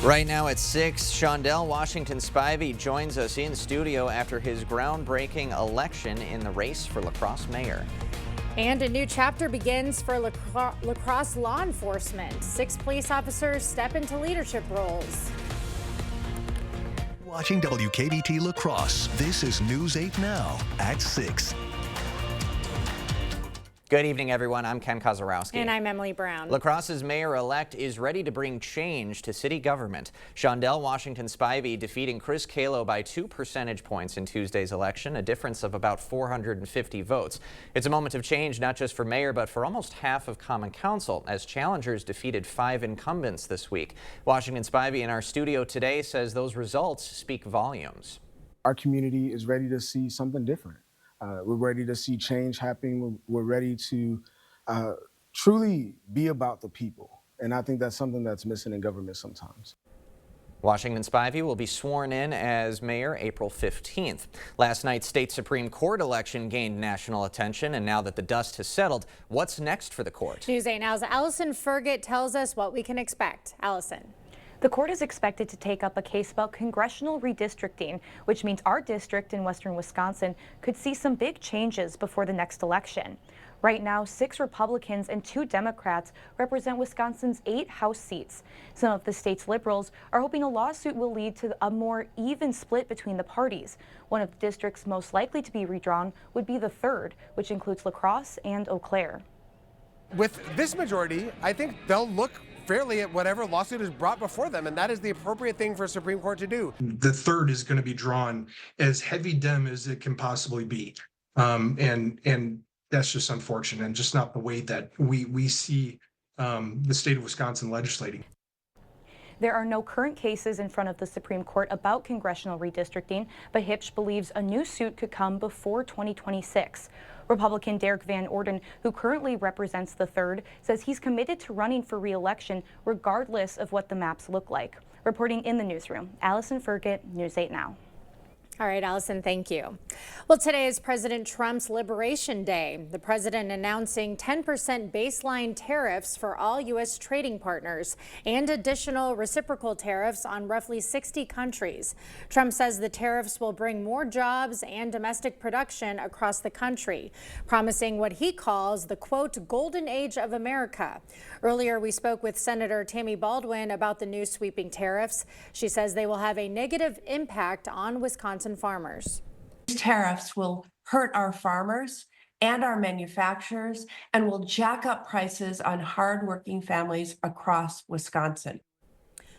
Right now at 6, Shondell Washington Spivey joins us in studio after his groundbreaking election in the race for La Crosse mayor. And a new chapter begins for La Crosse law enforcement. 6 police officers step into leadership roles. Watching WKBT La Crosse, this is News 8 Now at 6. Good evening, everyone. I'm Ken Kozarowski. And I'm Emily Brown. La Crosse's mayor-elect is ready to bring change to city government. Shondell Washington Spivey defeating Chris Kalo by 2 percentage points in Tuesday's election, a difference of about 450 votes. It's a moment of change not just for mayor, but for almost half of Common Council, as challengers defeated 5 incumbents this week. Washington Spivey in our studio today says those results speak volumes. Our community is ready to see something different. We're ready to see change happening. We're ready to truly be about the people. And I think that's something that's missing in government sometimes. Washington Spivey will be sworn in as mayor April 15th. Last night's state Supreme Court election gained national attention, and now that the dust has settled, what's next for the court? News 8 Now's Allison Fergit tells us what we can expect. Allison. The court is expected to take up a case about congressional redistricting, which means our district in western Wisconsin could see some big changes before the next election. Right now, 6 Republicans and 2 Democrats represent Wisconsin's 8 House seats. Some of the state's liberals are hoping a lawsuit will lead to a more even split between the parties. One of the districts most likely to be redrawn would be the 3rd, which includes La Crosse and Eau Claire. With this majority, I think they'll look fairly at whatever lawsuit is brought before them, and that is the appropriate thing for a Supreme Court to do. The 3rd is going to be drawn as heavy Dem as it can possibly be, and that's just unfortunate, and just not the way that we see the state of Wisconsin legislating. There are no current cases in front of the Supreme Court about congressional redistricting, but Hipsch believes a new suit could come before 2026. Republican Derek Van Orden, who currently represents the 3rd, says he's committed to running for re-election regardless of what the maps look like. Reporting in the newsroom, Allison Fergit, News 8 Now. All right, Allison, thank you. Well, today is President Trump's Liberation Day. The president announcing 10% baseline tariffs for all U.S. trading partners and additional reciprocal tariffs on roughly 60 countries. Trump says the tariffs will bring more jobs and domestic production across the country, promising what he calls the, quote, golden age of America. Earlier, we spoke with Senator Tammy Baldwin about the new sweeping tariffs. She says they will have a negative impact on Wisconsin farmers. These tariffs will hurt our farmers and our manufacturers and will jack up prices on hardworking families across Wisconsin.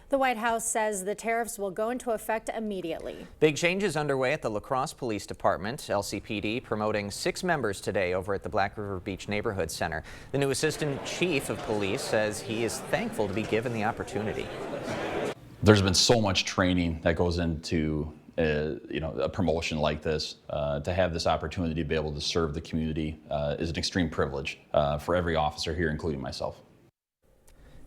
The White House says the tariffs will go into effect immediately. Big changes underway at the La Crosse Police Department. LCPD promoting 6 members today over at the Black River Beach Neighborhood Center. The new assistant chief of police says he is thankful to be given the opportunity. There's been so much training that goes into a promotion like this. To have this opportunity to be able to serve the community is an extreme privilege for every officer here, including myself.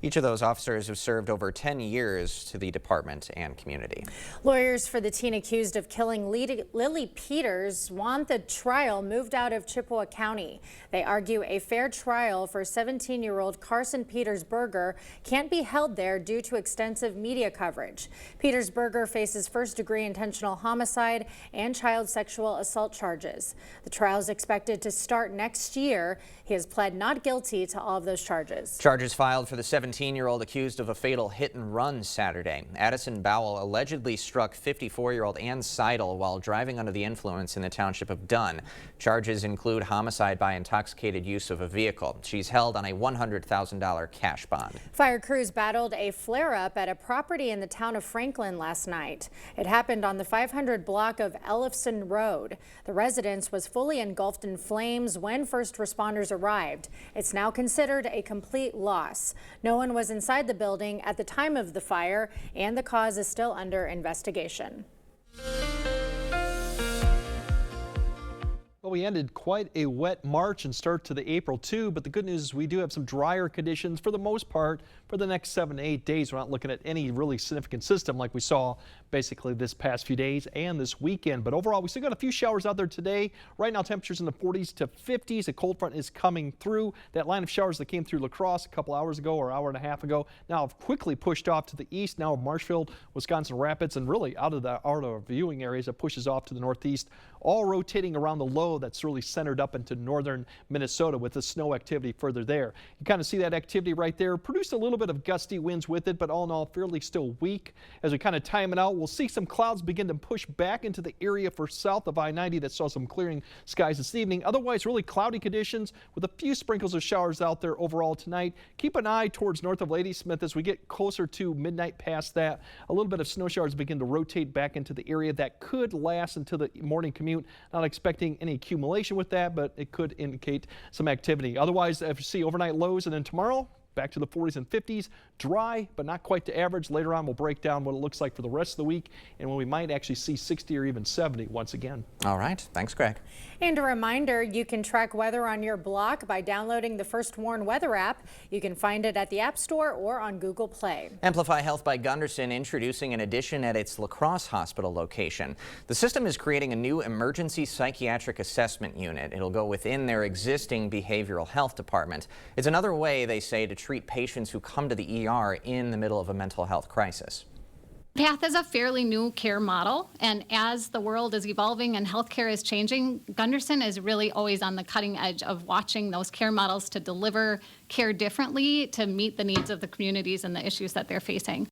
Each of those officers have served over 10 years to the department and community. Lawyers for the teen accused of killing Lily Peters want the trial moved out of Chippewa County. They argue a fair trial for 17-year-old Carson Petersberger can't be held there due to extensive media coverage. Petersberger faces first-degree intentional homicide and child sexual assault charges. The trial is expected to start next year. He has pled not guilty to all of those charges. Charges filed for the 17-year-old accused of a fatal hit-and-run Saturday. Addison Bowell allegedly struck 54-year-old Ann Seidel while driving under the influence in the township of Dunn. Charges include homicide by intoxicated use of a vehicle. She's held on a $100,000 cash bond. Fire crews battled a flare-up at a property in the town of Franklin last night. It happened on the 500 block of Ellefson Road. The residence was fully engulfed in flames when first responders arrived. It's now considered a complete loss. No one was inside the building at the time of the fire, and the cause is still under investigation. Well, we ended quite a wet March and start to the April too, but the good news is we do have some drier conditions for the most part for the next 7 to 8 days. We're not looking at any really significant system like we saw basically this past few days and this weekend. But overall, we still got a few showers out there today. Right now, temperatures in the 40s to 50s. A cold front is coming through. That line of showers that came through La Crosse a couple hours ago or hour and a half ago now have quickly pushed off to the east. Now Marshfield, Wisconsin Rapids, and really out of our viewing areas, it pushes off to the northeast, all rotating around the low that's really centered up into northern Minnesota with the snow activity further there. You kind of see that activity right there. Produced a little bit of gusty winds with it, but all in all, fairly still weak. As we kind of time it out, we'll see some clouds begin to push back into the area for south of I-90 that saw some clearing skies this evening. Otherwise, really cloudy conditions with a few sprinkles of showers out there overall tonight. Keep an eye towards north of Ladysmith as we get closer to midnight past that. A little bit of snow showers begin to rotate back into the area. That could last until the morning commute. Not expecting any accumulation with that, but it could indicate some activity. Otherwise, if you see overnight lows and then tomorrow, back to the 40s and 50s, dry, but not quite to average. Later on, we'll break down what it looks like for the rest of the week and when we might actually see 60 or even 70 once again. All right. Thanks, Greg. And a reminder, you can track weather on your block by downloading the First Warn weather app. You can find it at the App Store or on Google Play. Amplify Health by Gunderson introducing an addition at its La Crosse Hospital location. The system is creating a new emergency psychiatric assessment unit. It'll go within their existing behavioral health department. It's another way, they say, to treat patients who come to the ER in the middle of a mental health crisis. PATH is a fairly new care model, and as the world is evolving and healthcare is changing, Gunderson is really always on the cutting edge of watching those care models to deliver care differently to meet the needs of the communities and the issues that they're facing.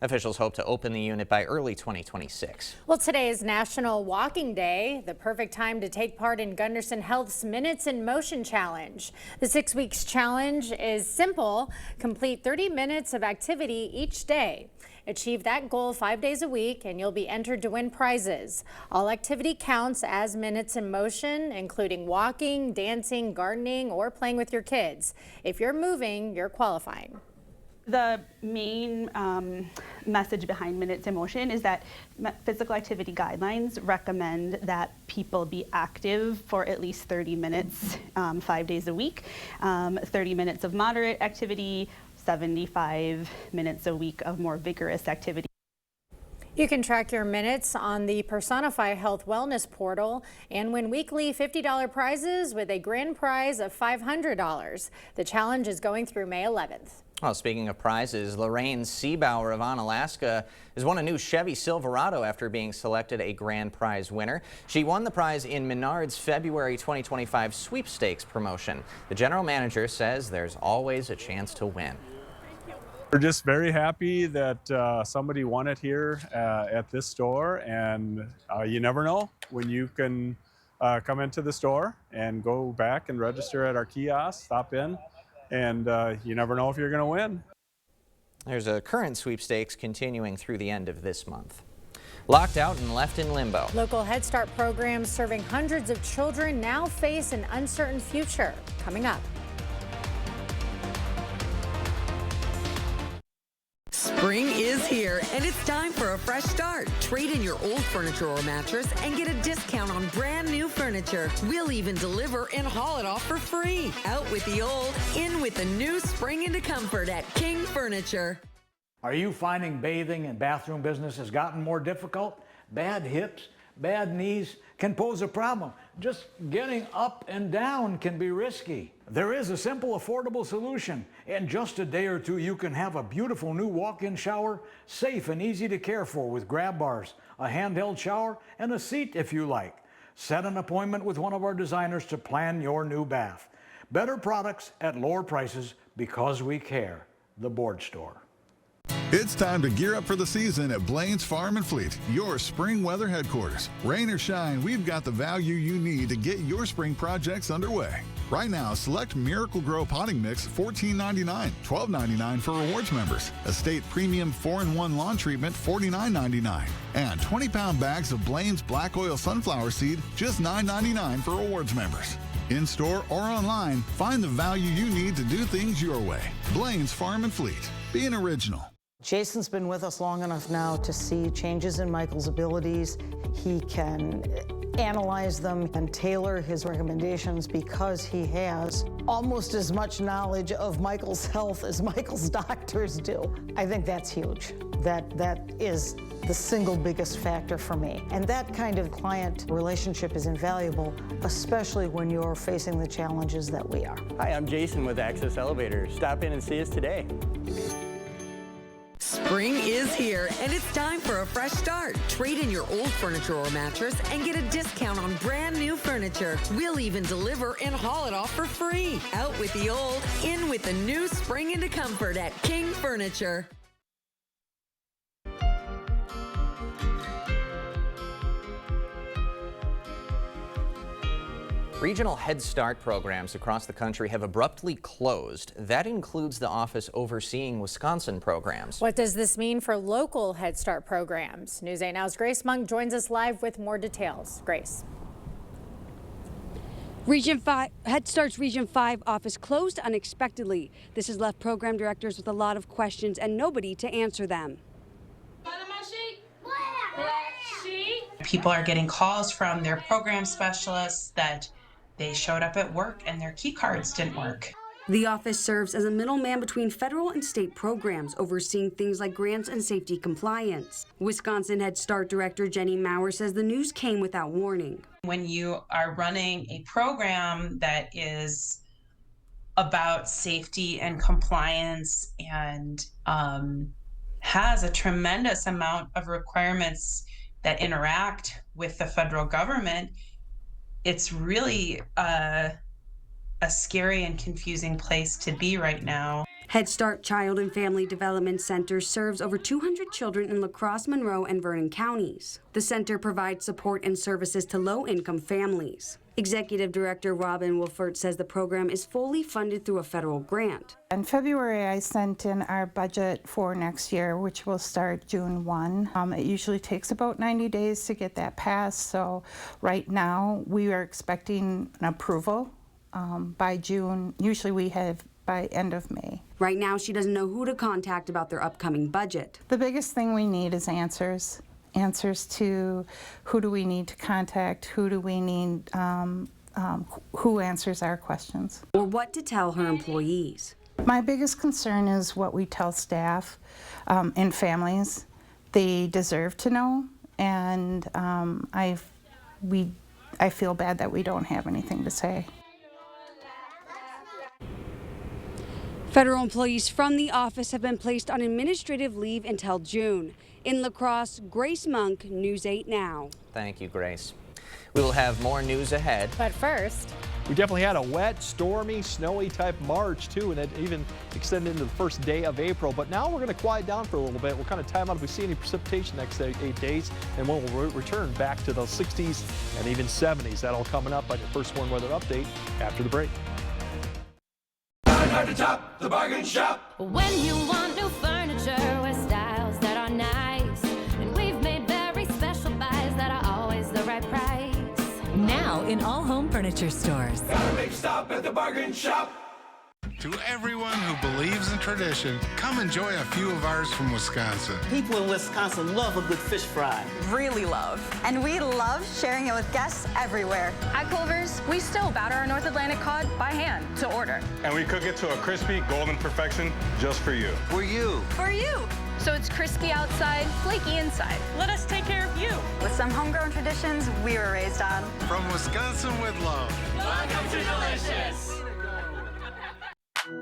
Officials hope to open the unit by early 2026. Well, today is National Walking Day, the perfect time to take part in Gunderson Health's Minutes in Motion Challenge. The 6 weeks challenge is simple. Complete 30 minutes of activity each day. Achieve that goal 5 days a week and you'll be entered to win prizes. All activity counts as minutes in motion, including walking, dancing, gardening, or playing with your kids. If you're moving, you're qualifying. The main message behind Minutes in Motion is that physical activity guidelines recommend that people be active for at least 30 minutes 5 days a week, 30 minutes of moderate activity, 75 minutes a week of more vigorous activity. You can track your minutes on the Personify Health Wellness portal and win weekly $50 prizes with a grand prize of $500. The challenge is going through May 11th. Well, speaking of prizes, Lorraine Seabauer of Onalaska has won a new Chevy Silverado after being selected a grand prize winner. She won the prize in Menard's February 2025 sweepstakes promotion. The general manager says there's always a chance to win. We're just very happy that somebody won it here at this store, and you never know when you can come into the store and go back and register at our kiosk, stop in, and you never know if you're going to win. There's a current sweepstakes continuing through the end of this month. Locked out and left in limbo. Local Head Start programs serving hundreds of children now face an uncertain future. Coming up. Spring is here, and it's time for a fresh start. Trade in your old furniture or mattress and get a discount on brand new furniture. We'll even deliver and haul it off for free. Out with the old, in with the new. Spring into comfort at King Furniture. Are you finding bathing and bathroom business has gotten more difficult? Bad hips, bad knees can pose a problem. Just getting up and down can be risky. There is a simple, affordable solution. In just a day or two, you can have a beautiful new walk-in shower, safe and easy to care for with grab bars, a handheld shower, and a seat if you like. Set an appointment with one of our designers to plan your new bath. Better products at lower prices because we care. The Board Store. It's time to gear up for the season at Blaine's Farm and Fleet, your spring weather headquarters. Rain or shine, we've got the value you need to get your spring projects underway. Right now, select Miracle Grow potting mix $14.99, $12.99 for rewards members. Estate Premium 4-in-1 lawn treatment $49.99, and 20-pound bags of Blaine's Black Oil Sunflower Seed just $9.99 for rewards members. In store or online, find the value you need to do things your way. Blaine's Farm and Fleet. Be an original. Jason's been with us long enough now to see changes in Michael's abilities. He can analyze them and tailor his recommendations because he has almost as much knowledge of Michael's health as Michael's doctors do. I think that's huge. That is the single biggest factor for me. And that kind of client relationship is invaluable, especially when you're facing the challenges that we are. Hi, I'm Jason with Access Elevators. Stop in and see us today. Spring is here, and it's time for a fresh start. Trade in your old furniture or mattress and get a discount on brand new furniture. We'll even deliver and haul it off for free. Out with the old, in with the new. Spring into comfort at King Furniture. Regional Head Start programs across the country have abruptly closed. That includes the office overseeing Wisconsin programs. What does this mean for local Head Start programs? News 8 Now's Grace Monk joins us live with more details. Grace. Region 5, Head Start's Region 5 office closed unexpectedly. This has left program directors with a lot of questions and nobody to answer them. People are getting calls from their program specialists that they showed up at work and their key cards didn't work. The office serves as a middleman between federal and state programs, overseeing things like grants and safety compliance. Wisconsin Head Start Director Jenny Maurer says the news came without warning. When you are running a program that is about safety and compliance and has a tremendous amount of requirements that interact with the federal government, it's really a scary and confusing place to be right now. Head Start Child and Family Development Center serves over 200 children in La Crosse, Monroe, and Vernon counties. The center provides support and services to low-income families. Executive Director Robin Wolfert says the program is fully funded through a federal grant. In February, I sent in our budget for next year, which will start June 1. It usually takes about 90 days to get that passed, so right now we are expecting an approval by June. Usually we have by end of May. Right now, she doesn't know who to contact about their upcoming budget. The biggest thing we need is answers. Answers to who do we need to contact, who do we need, who answers our questions. Or what to tell her employees. My biggest concern is what we tell staff and families. They deserve to know, and I feel bad that we don't have anything to say. Federal employees from the office have been placed on administrative leave until June. In La Crosse, Grace Monk, News 8 Now. Thank you, Grace. We will have more news ahead. But first, we definitely had a wet, stormy, snowy type March too, and it even extended into the first day of April. But now we're going to quiet down for a little bit. We'll kind of time out if we see any precipitation next 8 days, and we'll return back to the 60s and even 70s. That'll coming up on your First Warn Weather Update after the break. Hard to top, the bargain shop. When you want new furniture with styles that are nice, and we've made very special buys that are always the right price. Now in all home furniture stores. Gotta make a stop at the bargain shop. To everyone who believes in tradition, come enjoy a few of ours from Wisconsin. People in Wisconsin love a good fish fry. Really love. And we love sharing it with guests everywhere. At Culver's, we still batter our North Atlantic cod by hand to order. And we cook it to a crispy, golden perfection just for you. For you. For you. So it's crispy outside, flaky inside. Let us take care of you. With some homegrown traditions we were raised on. From Wisconsin with love. Welcome to Delicious.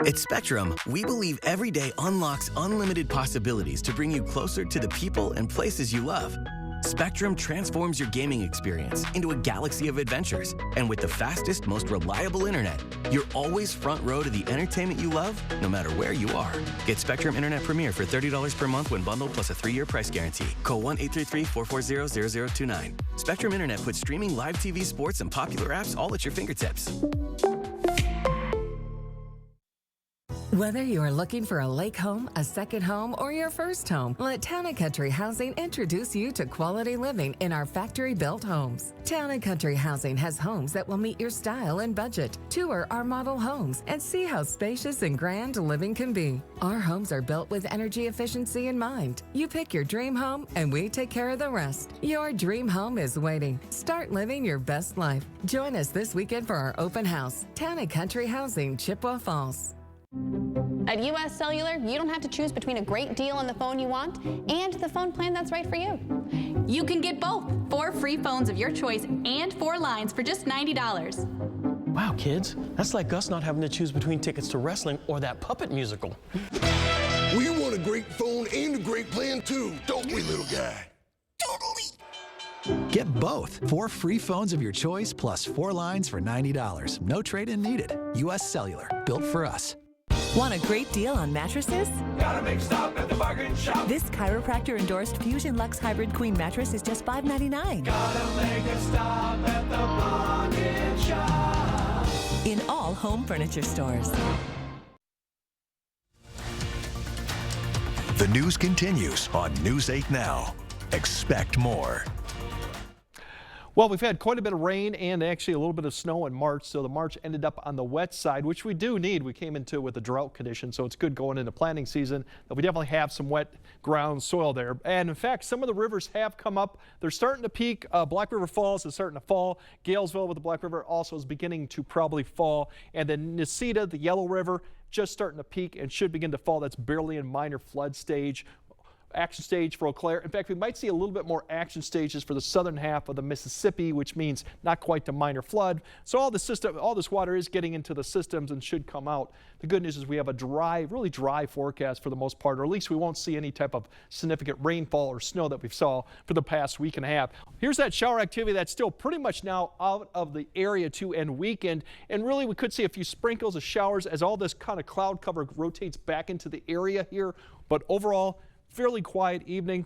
At Spectrum, we believe every day unlocks unlimited possibilities to bring you closer to the people and places you love. Spectrum transforms your gaming experience into a galaxy of adventures. And with the fastest, most reliable internet, you're always front row to the entertainment you love, no matter where you are. Get Spectrum Internet Premier for $30 per month when bundled plus a 3-year price guarantee. Call 1-833-440-0029. Spectrum Internet puts streaming live TV, sports, and popular apps all at your fingertips. Whether you're looking for a lake home, a second home, or your first home, let Town & Country Housing introduce you to quality living in our factory-built homes. Town & Country Housing has homes that will meet your style and budget. Tour our model homes and see how spacious and grand living can be. Our homes are built with energy efficiency in mind. You pick your dream home, and we take care of the rest. Your dream home is waiting. Start living your best life. Join us this weekend for our open house. Town & Country Housing, Chippewa Falls. At US Cellular, you don't have to choose between a great deal on the phone you want and the phone plan that's right for you. You can get both. 4 free phones of your choice and 4 lines for just $90. Wow, kids, that's like us not having to choose between tickets to wrestling or that puppet musical. We want a great phone and a great plan too, don't we, little guy? Get both. 4 free phones of your choice plus 4 lines for $90. No trade-in needed. US Cellular, built for us. Want a great deal on mattresses? Gotta make a stop at the bargain shop. This chiropractor-endorsed Fusion Lux Hybrid Queen mattress is just $5.99. Gotta make a stop at the bargain shop. In all home furniture stores. The news continues on News 8 Now. Expect more. Well, we've had quite a bit of rain and actually a little bit of snow in March, so the March ended up on the wet side, which we do need. We came into with a drought condition, so it's good going into planting season that we definitely have some wet ground soil there. And in fact, some of the rivers have come up. They're starting to peak. Black River Falls is starting to fall. Galesville with the Black River also is beginning to probably fall. And then Necedah, the Yellow River, just starting to peak and should begin to fall. That's barely in minor flood stage. Action stage for Eau Claire. In fact, we might see a little bit more action stages for the southern half of the Mississippi, which means not quite the minor flood. So all this water is getting into the systems and should come out. The good news is we have a dry, really dry forecast for the most part, or at least we won't see any type of significant rainfall or snow that we saw for the past week and a half. Here's that shower activity that's still pretty much now out of the area to end weekend. And really we could see a few sprinkles of showers as all this kind of cloud cover rotates back into the area here. But overall, fairly quiet evening.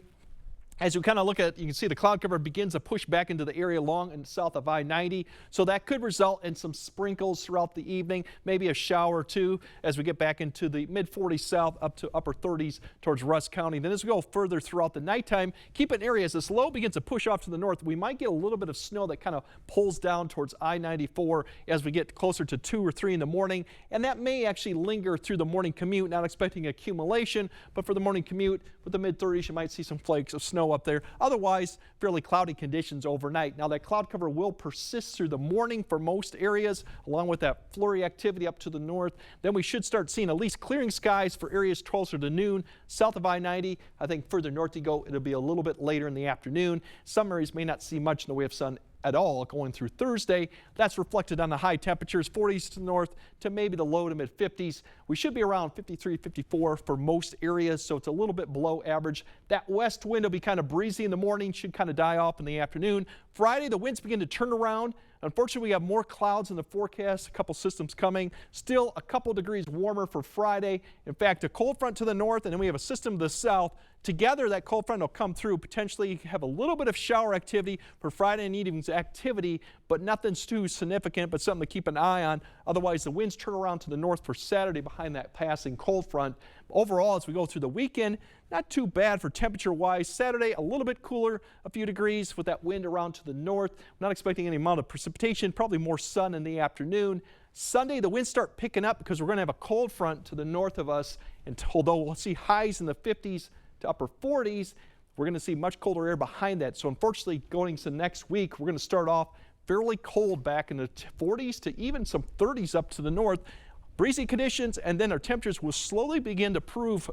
As you kind of look at, you can see the cloud cover begins to push back into the area along and south of I-90. So that could result in some sprinkles throughout the evening, maybe a shower or two as we get back into the mid-40s south up to upper 30s towards Rusk County. Then as we go further throughout the nighttime, keep an area as this low begins to push off to the north. We might get a little bit of snow that kind of pulls down towards I-94 as we get closer to 2 or 3 in the morning. And that may actually linger through the morning commute, not expecting accumulation, but for the morning commute with the mid-30s, you might see some flakes of snow up there. Otherwise, fairly cloudy conditions overnight. Now that cloud cover will persist through the morning for most areas, along with that flurry activity up to the north. Then we should start seeing at least clearing skies for areas closer to noon. South of I-90, I think further north you go, it'll be a little bit later in the afternoon. Some areas may not see much in the way of sun at all going through Thursday. That's reflected on the high temperatures, 40s to the north to maybe the low to mid 50s. We should be around 53, 54 for most areas, so it's a little bit below average. That west wind will be kind of breezy in the morning, should kind of die off in the afternoon. Friday, the winds begin to turn around. Unfortunately, we have more clouds in the forecast, a couple systems coming. Still a couple degrees warmer for Friday. In fact, a cold front to the north, and then we have a system to the south. Together, that cold front will come through, potentially have a little bit of shower activity for Friday and evening's activity, but nothing too significant, but something to keep an eye on. Otherwise, the winds turn around to the north for Saturday behind that passing cold front. Overall, as we go through the weekend, not too bad for temperature-wise. Saturday, a little bit cooler, a few degrees with that wind around to the north. I'm not expecting any amount of precipitation, probably more sun in the afternoon. Sunday, the winds start picking up because we're going to have a cold front to the north of us. And although we'll see highs in the 50s to upper 40s, we're going to see much colder air behind that. So unfortunately, going into next week, we're going to start off fairly cold back in the 40s to even some 30s up to the north. Breezy conditions, and then our temperatures will slowly begin to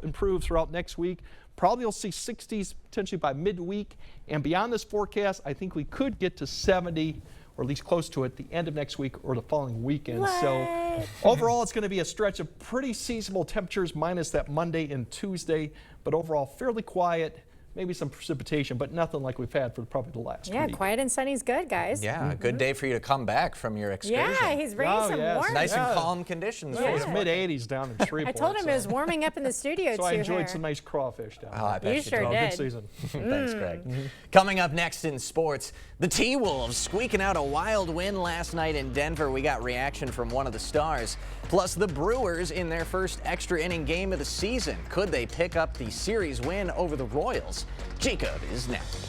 improve throughout next week. Probably you'll see 60s potentially by midweek. And beyond this forecast, I think we could get to 70, or at least close to it, the end of next week or the following weekend. What? So overall, it's going to be a stretch of pretty seasonable temperatures minus that Monday and Tuesday. But overall, fairly quiet, maybe some precipitation, but nothing like we've had for probably the last Yeah, week. quiet and sunny's good, guys. Yeah, a good day for you to come back from your excursion. Yeah, he's bringing some warmth. Nice and calm conditions. It was mid-80s down in Shreveport. I told him it was warming up in the studio so too. I enjoyed some nice crawfish down there. I bet you sure did. Good season. Thanks, Greg. Coming up next in sports, the T-Wolves squeaking out a wild win last night in Denver. We got reaction from one of the stars. Plus, the Brewers in their first extra inning game of the season. Could they pick up the series win over the Royals? Jacob is next.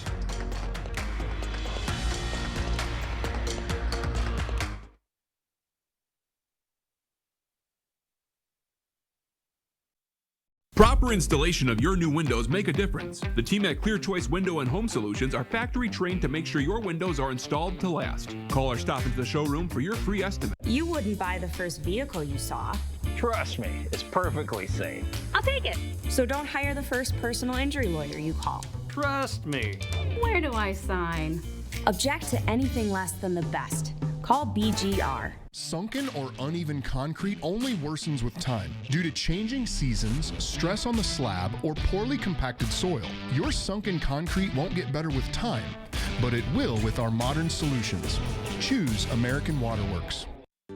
Proper installation of your new windows make a difference. The team at Clear Choice Window and Home Solutions are factory trained to make sure your windows are installed to last. Call or stop into the showroom for your free estimate. You wouldn't buy the first vehicle you saw. Trust me, it's perfectly safe. I'll take it. So don't hire the first personal injury lawyer you call. Trust me. Where do I sign? Object to anything less than the best. Call BGR. Sunken or uneven concrete only worsens with time due to changing seasons, stress on the slab, or poorly compacted soil. Your sunken concrete won't get better with time, but it will with our modern solutions. Choose American Waterworks.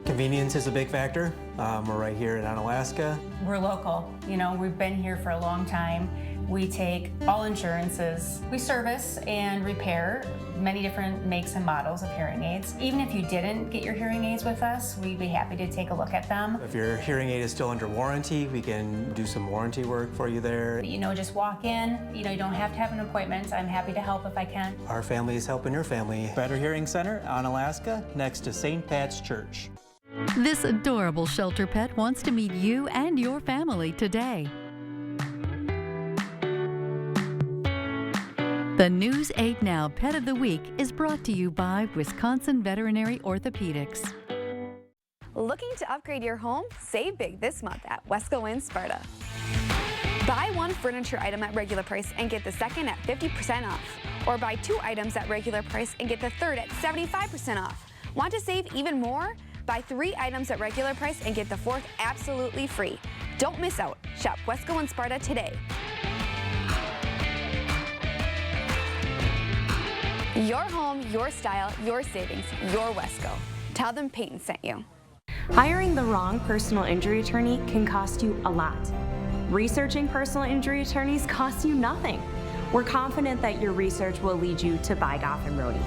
Convenience is a big factor. We're right here in Onalaska. We're local. You know, we've been here for a long time. We take all insurances. We service and repair many different makes and models of hearing aids. Even if you didn't get your hearing aids with us, we'd be happy to take a look at them. If your hearing aid is still under warranty, we can do some warranty work for you there. You know, just walk in. You know, you don't have to have an appointment. I'm happy to help if I can. Our family is helping your family. Better Hearing Center, Onalaska, next to St. Pat's Church. This adorable shelter pet wants to meet you and your family today. The News 8 Now Pet of the Week is brought to you by Wisconsin Veterinary Orthopedics. Looking to upgrade your home? Save big this month at Wesco in Sparta. Buy one furniture item at regular price and get the second at 50% off. Or buy 2 items at regular price and get the third at 75% off. Want to save even more? Buy 3 items at regular price and get the 4th absolutely free. Don't miss out. Shop Wesco in Sparta today. Your home, your style, your savings, your Wesco. Tell them Peyton sent you. Hiring the wrong personal injury attorney can cost you a lot. Researching personal injury attorneys costs you nothing. We're confident that your research will lead you to buy Goff and Rohde.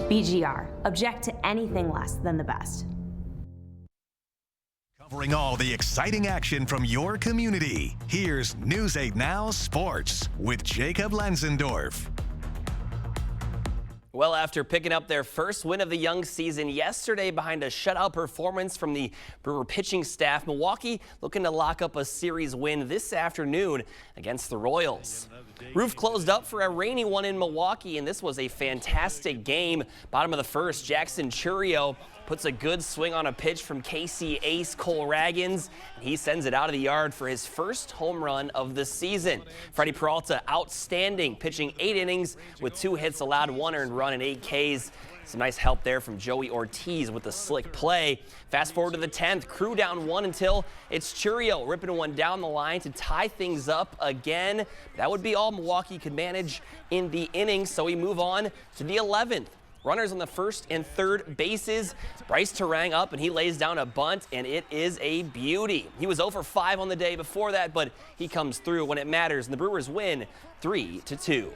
BGR, object to anything less than the best. Covering all the exciting action from your community, here's News 8 Now Sports with Jacob Lenzendorf. Well, after picking up their first win of the young season yesterday behind a shutout performance from the Brewer pitching staff, Milwaukee looking to lock up a series win this afternoon against the Royals. Roof closed up for a rainy one in Milwaukee, and this was a fantastic game. Bottom of the first, Jackson Churio puts a good swing on a pitch from KC ace Cole Raggins. He sends it out of the yard for his first home run of the season. Freddie Peralta, outstanding, pitching 8 innings with 2 hits allowed, 1 earned run and 8 Ks. Some nice help there from Joey Ortiz with the slick play. Fast forward to the 10th, Crew down 1 until it's Churio ripping one down the line to tie things up again. That would be all Milwaukee could manage in the inning, so we move on to the 11th. Runners on the first and third bases. Bryce Terang up, and he lays down a bunt, and it is a beauty. He was 0 for 5 on the day before that, but he comes through when it matters, and the Brewers win 3-2.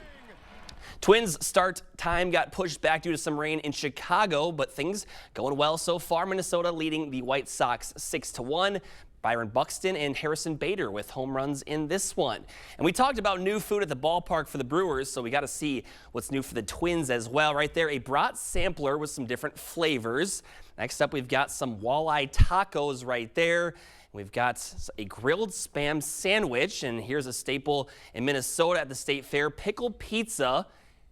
Twins start time got pushed back due to some rain in Chicago, but things going well so far. Minnesota leading the White Sox 6-1. Byron Buxton and Harrison Bader with home runs in this one. And we talked about new food at the ballpark for the Brewers, so we got to see what's new for the Twins as well. Right there, a brat sampler with some different flavors. Next up, we've got some walleye tacos right there. We've got a grilled Spam sandwich, and here's a staple in Minnesota at the State Fair, pickle pizza.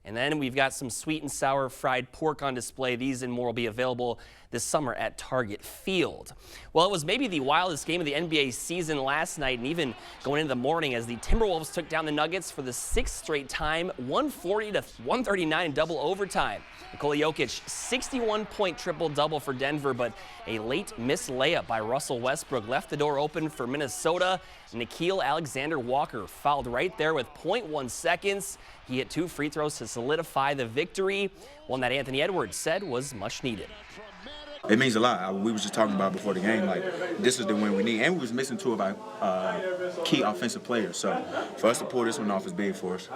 And then we've got some sweet and sour fried pork on display. These and more will be available this summer at Target Field. Well, it was maybe the wildest game of the NBA season last night, and even going into the morning, as the Timberwolves took down the Nuggets for the 6th straight time, 140-139 in double overtime. Nikola Jokic, 61-point triple-double for Denver, but a late missed layup by Russell Westbrook left the door open for Minnesota. Nickeil Alexander-Walker fouled right there with 0.1 seconds. He hit 2 free throws to solidify the victory, one that Anthony Edwards said was much needed. It means a lot. We were just talking about before the game, like, this is the win we need. And we was missing 2 of our key offensive players. So for us to pull this one off is big for us.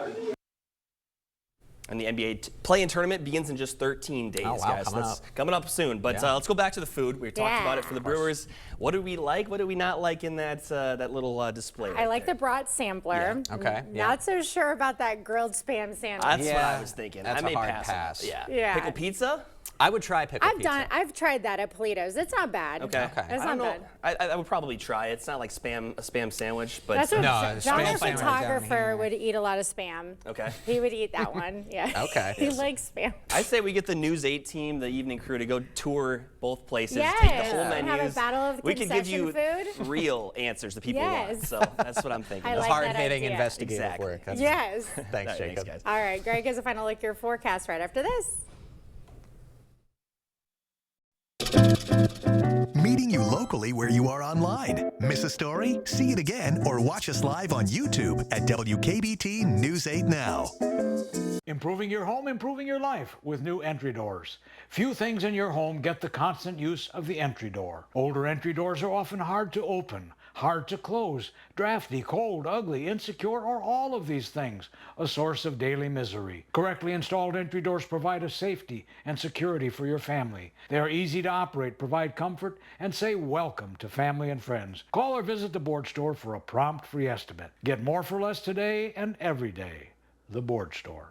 And the NBA play-in tournament begins in just 13 days, guys. Coming up soon. But let's go back to the food. We talked about it for the Brewers. What do we like? What do we not like in that that little display? I like the brat sampler. Yeah. Okay. Not so sure about that grilled Spam sandwich. That's what I was thinking. That's I may a hard pass. pass. Pickle pizza? I would try pickle pizza. I've tried that at Polito's. It's not bad. Okay. It's not bad. I would probably try it. It's not like a spam sandwich, but That's what John, our photographer, would eat a lot of Spam. Okay. He would eat that one. Yeah. Okay. He likes Spam. I say we get the News 8 team, the evening crew, to go tour both places, Yes. take the whole menus. Have a battle of the we can give you concession food. real answers that people want. Yes. So that's what I'm thinking. I like hard-hitting that idea. investigative work. That's Yes. Thanks, Jacob. Guys. All right, Greg has a final look at your forecast right after this. Meeting you locally where you are online. Miss a story? See it again or watch us live on YouTube at WKBT News 8 Now. Improving your home, improving your life with new entry doors. Few things in your home get the constant use of the entry door. Older entry doors are often hard to open, hard to close, drafty, cold, ugly, insecure, or all of these things, a source of daily misery. Correctly installed entry doors provide a safety and security for your family. They are easy to operate, provide comfort, and say welcome to family and friends. Call or visit the Board Store for a prompt free estimate. Get more for less today and every day. The Board Store.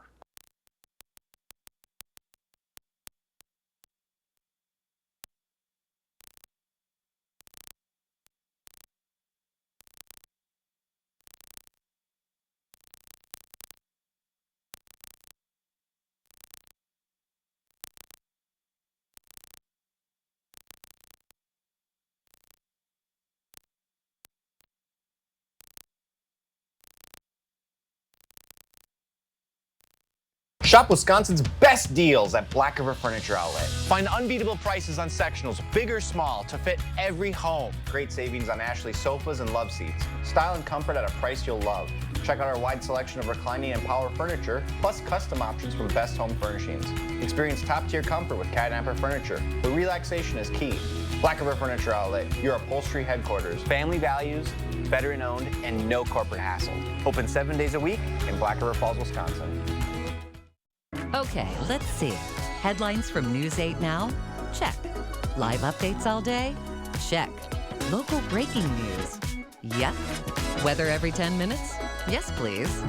Shop Wisconsin's best deals at Black River Furniture Outlet. Find unbeatable prices on sectionals, big or small, to fit every home. Great savings on Ashley sofas and love seats. Style and comfort at a price you'll love. Check out our wide selection of reclining and power furniture, plus custom options from Best Home Furnishings. Experience top-tier comfort with Cat Amper Furniture, where relaxation is key. Black River Furniture Outlet, your upholstery headquarters. Family values, veteran-owned, and no corporate hassle. Open 7 days a week in Black River Falls, Wisconsin. Okay, let's see. Headlines from News 8 Now? Check. Live updates all day? Check. Local breaking news? Yep. Weather every 10 minutes? Yes, please.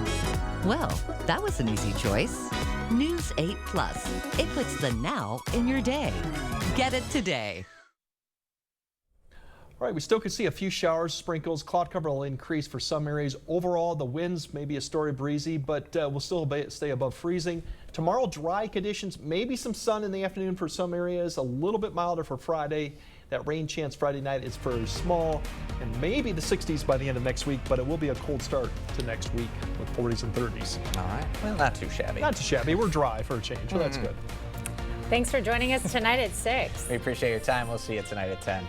Well, that was an easy choice. News 8 Plus. It puts the now in your day. Get it today. All right, we still could see a few showers, sprinkles. Cloud cover will increase for some areas. Overall, the winds may be a story breezy, but we'll still stay above freezing. Tomorrow, dry conditions, maybe some sun in the afternoon for some areas, a little bit milder for Friday. That rain chance Friday night is very small, and maybe the 60s by the end of next week, but it will be a cold start to next week with 40s and 30s. All right, well, not too shabby. Not too shabby. We're dry for a change, so that's good. Thanks for joining us tonight at 6. We appreciate your time. We'll see you tonight at 10.